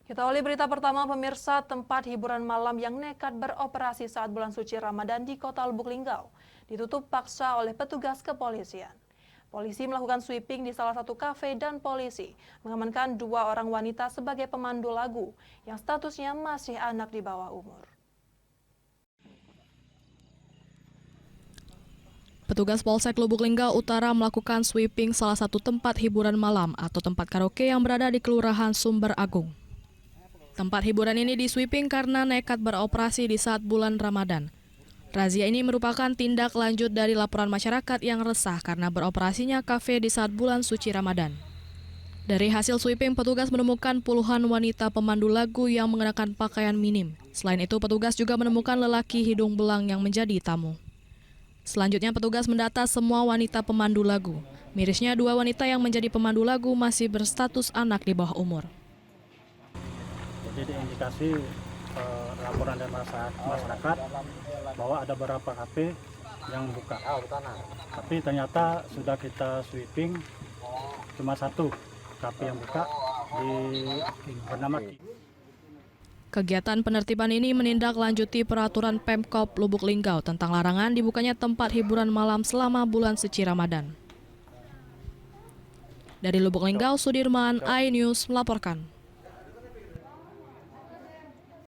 Kita awali berita pertama, pemirsa. Tempat hiburan malam yang nekat beroperasi saat bulan suci Ramadan di Kota Lubuk Linggau ditutup paksa oleh petugas kepolisian. Polisi melakukan sweeping di salah satu kafe dan polisi mengamankan 2 orang wanita sebagai pemandu lagu yang statusnya masih anak di bawah umur. Petugas Polsek Lubuk Linggau Utara melakukan sweeping salah satu tempat hiburan malam atau tempat karaoke yang berada di Kelurahan Sumber Agung. Tempat hiburan ini disweeping karena nekat beroperasi di saat bulan Ramadan. Razia ini merupakan tindak lanjut dari laporan masyarakat yang resah karena beroperasinya kafe di saat bulan suci Ramadan. Dari hasil sweeping, petugas menemukan puluhan wanita pemandu lagu yang mengenakan pakaian minim. Selain itu, petugas juga menemukan lelaki hidung belang yang menjadi tamu. Selanjutnya, petugas mendata semua wanita pemandu lagu. Mirisnya, 2 wanita yang menjadi pemandu lagu masih berstatus anak di bawah umur. Jadi indikasi laporan dari masyarakat bahwa ada beberapa kafe yang buka. Tapi ternyata sudah kita sweeping cuma satu kafe yang buka bernama Ki. Kegiatan penertiban ini menindaklanjuti peraturan Pemkop Lubuk Linggau tentang larangan dibukanya tempat hiburan malam selama bulan suci Ramadan. Dari Lubuk Linggau, Sudirman, iNews melaporkan.